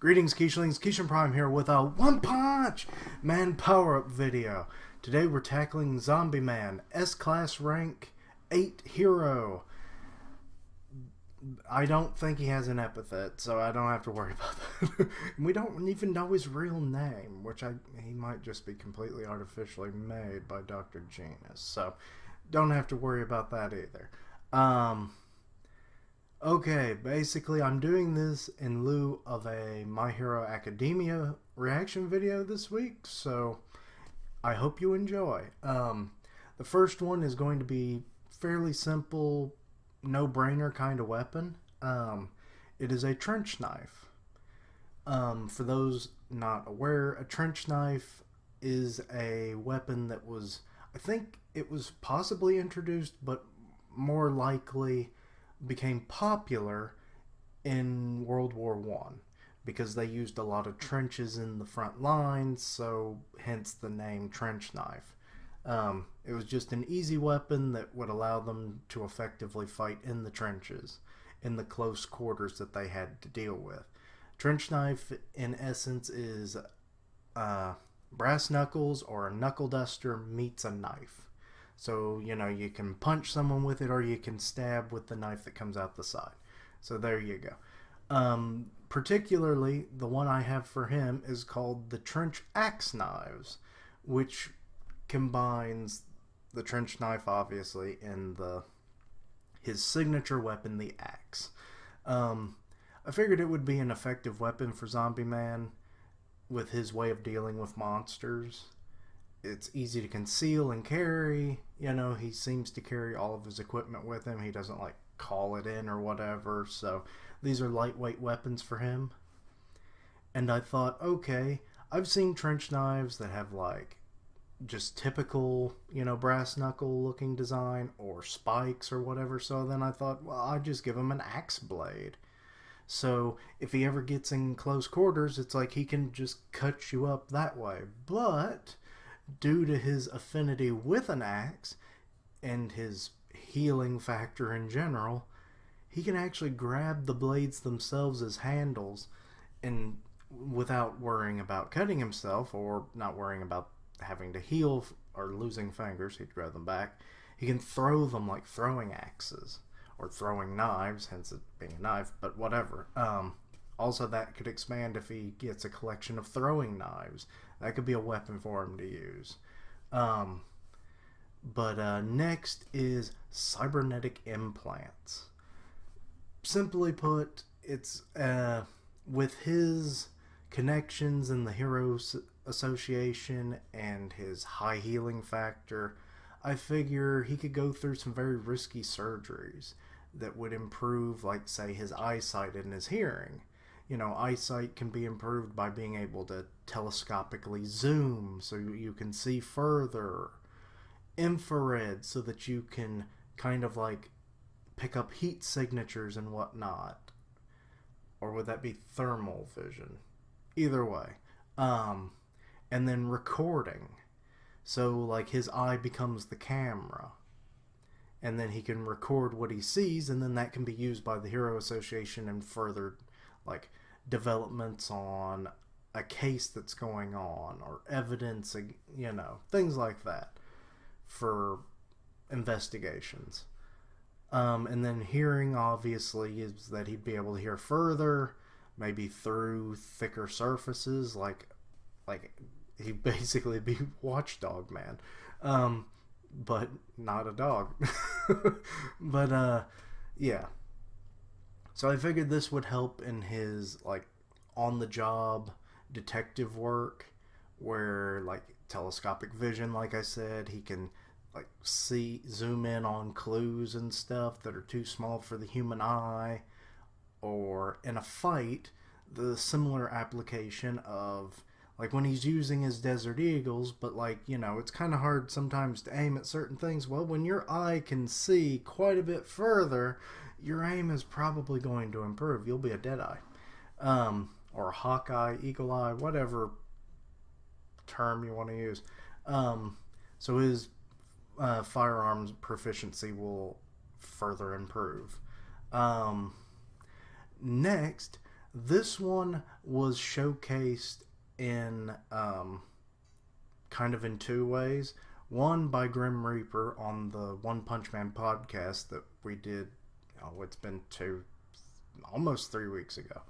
Greetings, Keishlings. Keishan Prime here with a One Punch Man Power-Up video. Today we're tackling Zombieman, S-Class rank 8 hero. I don't think he has an epithet, so I don't have to worry about that. We don't even know his real name, which he might just be completely artificially made by Dr. Genius, so don't have to worry about that either. Okay, basically I'm doing this in lieu of a My Hero Academia reaction video this week, so I hope you enjoy. The first one is going to be fairly simple, no-brainer kind of weapon. It is a trench knife. For those not aware, a trench knife is a weapon that was, I think it was possibly introduced, but more likely became popular in World War I because they used a lot of trenches in the front lines, so hence the name trench knife. It was just an easy weapon that would allow them to effectively fight in the trenches, in the close quarters that they had to deal with. Trench knife, in essence, is brass knuckles or a knuckle duster meets a knife. So, you know, you can punch someone with it or you can stab with the knife that comes out the side. So there you go. Particularly, the one I have for him is called the Trench Axe Knives, which combines the trench knife, obviously, and his signature weapon, the axe. I figured it would be an effective weapon for Zombieman with his way of dealing with monsters. It's easy to conceal and carry. You know, he seems to carry all of his equipment with him. He doesn't like call it in or whatever. So these are lightweight weapons for him. And I thought, okay, I've seen trench knives that have like just typical, you know, brass knuckle looking design or spikes or whatever. So then I thought, well, I'll just give him an axe blade. So if he ever gets in close quarters, it's like he can just cut you up that way. But due to his affinity with an axe and his healing factor in general, he can actually grab the blades themselves as handles and without worrying about cutting himself or not worrying about having to heal or losing fingers. He'd grow them back. He can throw them like throwing axes or throwing knives, hence it being a knife, but whatever. Also, that could expand if he gets a collection of throwing knives. That could be a weapon for him to use. Next is cybernetic implants. Simply put, it's with his connections in the Heroes Association and his high healing factor, I figure he could go through some very risky surgeries that would improve, like, say, his eyesight and his hearing. You know, eyesight can be improved by being able to telescopically zoom so you can see further. Infrared so that you can kind of like pick up heat signatures and whatnot. Or would that be thermal vision? Either way. And then recording. So like his eye becomes the camera. And then he can record what he sees, and then that can be used by the Hero Association and further like developments on a case that's going on or evidence, you know, things like that for investigations. And then hearing, obviously, is that he'd be able to hear further, maybe through thicker surfaces, like he'd basically be Watchdog Man, but not a dog. Yeah. So I figured this would help in his, like, on-the-job detective work, where, like, telescopic vision, like I said, he can, like, zoom in on clues and stuff that are too small for the human eye, or in a fight, the similar application of, like, when he's using his Desert Eagles, but, like, you know, it's kind of hard sometimes to aim at certain things. Well, when your eye can see quite a bit further, your aim is probably going to improve. You'll be a Deadeye. Or a Hawkeye, Eagle Eye, whatever term you want to use. So his firearms proficiency will further improve. Next, This one was showcased in kind of in two ways. One by Grim Reaper on the One Punch Man podcast that we did, it's been almost 3 weeks ago.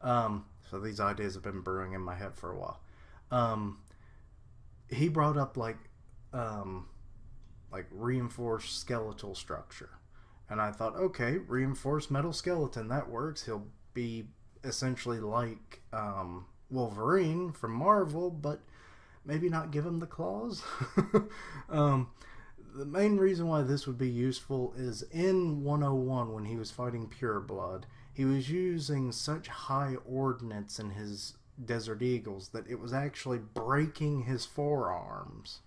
So these ideas have been brewing in my head for a while. He brought up like reinforced skeletal structure. And I thought, okay, reinforced metal skeleton, that works. He'll be essentially like Wolverine from Marvel, but maybe not give him the claws. The main reason why this would be useful is in 101, when he was fighting Pure Blood, he was using such high ordnance in his Desert Eagles that it was actually breaking his forearms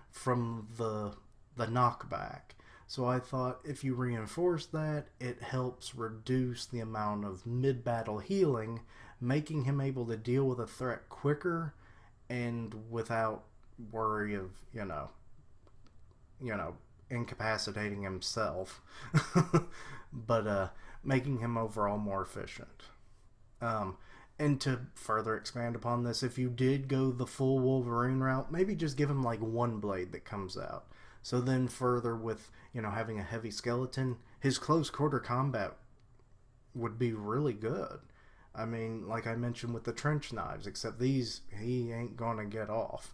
from the knockback. So I thought if you reinforce that, it helps reduce the amount of mid-battle healing, making him able to deal with a threat quicker and without worry of, incapacitating himself, but making him overall more efficient. And to further expand upon this, if you did go the full Wolverine route, maybe just give him like one blade that comes out. So then further with, having a heavy skeleton, his close quarter combat would be really good. I mean, like I mentioned with the trench knives, except these, he ain't gonna get off.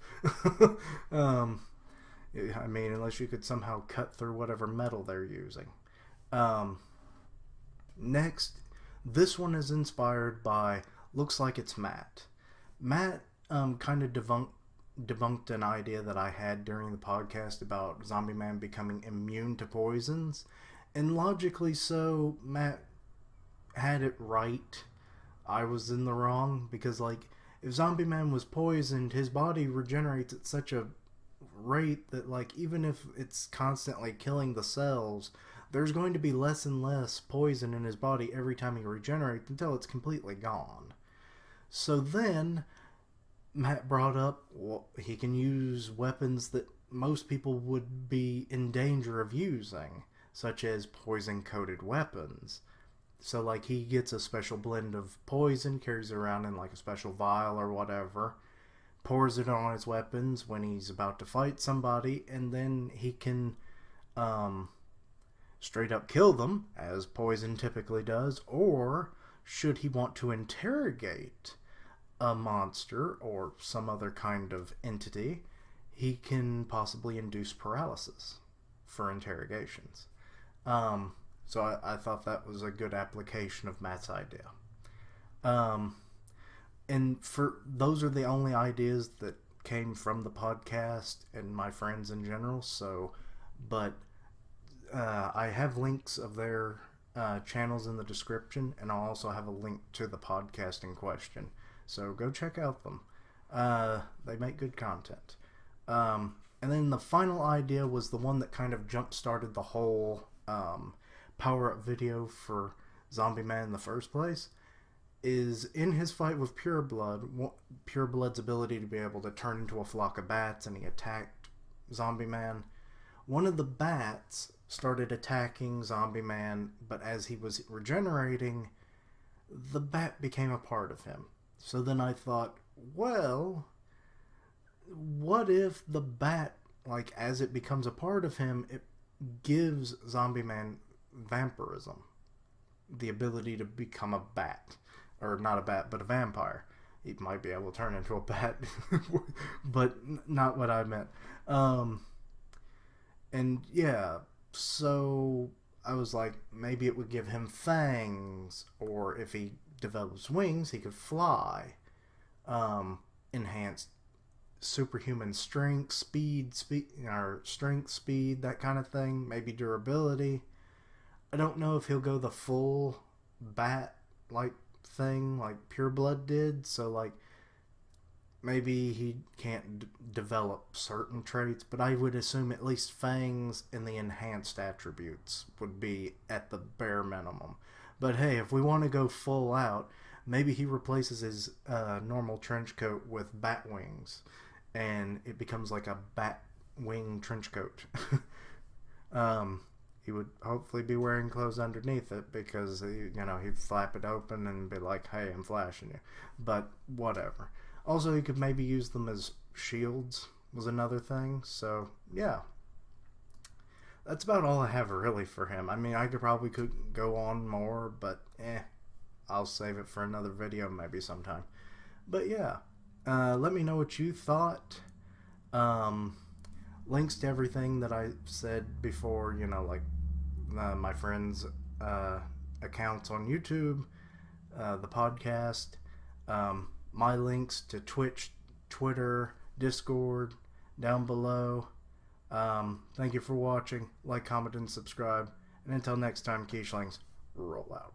I mean, unless you could somehow cut through whatever metal they're using. Next, this one is inspired by, looks like it's Matt. Matt kind of debunked an idea that I had during the podcast about Zombieman becoming immune to poisons. And logically so, Matt had it right. I was in the wrong, because if Zombieman was poisoned, his body regenerates at such a rate that even if it's constantly killing the cells, there's going to be less and less poison in his body every time he regenerates until it's completely gone. So then Matt brought up, he can use weapons that most people would be in danger of using, such as poison-coated weapons. So, he gets a special blend of poison, carries it around in, a special vial or whatever, pours it on his weapons when he's about to fight somebody, and then he can straight up kill them, as poison typically does, or should he want to interrogate a monster or some other kind of entity, he can possibly induce paralysis for interrogations. So I thought that was a good application of Matt's idea. And those are the only ideas that came from the podcast and my friends in general. But I have links of their channels in the description, and I'll also have a link to the podcast in question. So go check out them. They make good content. And then the final idea was the one that kind of jump-started the whole power-up video for Zombieman in the first place, is in his fight with Pure Blood's ability to be able to turn into a flock of bats, and he attacked Zombieman. One of the bats started attacking Zombieman, but as he was regenerating, the bat became a part of him. So then I thought, well, what if the bat, as it becomes a part of him, it gives Zombieman vampirism, the ability to become a bat, or not a bat, but a vampire. He might be able to turn into a bat, but not what I meant. And yeah, so I was like, maybe it would give him fangs, or if he develops wings, he could fly. Enhanced superhuman strength, speed, that kind of thing. Maybe durability. I don't know if he'll go the full bat-like thing like Pure Blood did. So, maybe he can't develop certain traits, but I would assume at least fangs and the enhanced attributes would be at the bare minimum. But hey, if we want to go full out, maybe he replaces his normal trench coat with bat wings, and it becomes like a bat wing trench coat. he would hopefully be wearing clothes underneath it because, he'd flap it open and be like, hey, I'm flashing you. But whatever. Also, he could maybe use them as shields was another thing. So, yeah. That's about all I have really for him. I mean, I could go on more, but I'll save it for another video maybe sometime. But yeah, let me know what you thought. Links to everything that I said before, like my friends' accounts on YouTube, the podcast, my links to Twitch, Twitter, Discord, down below. Thank you for watching. Like, comment, and subscribe. And until next time, Quiche Lings, roll out.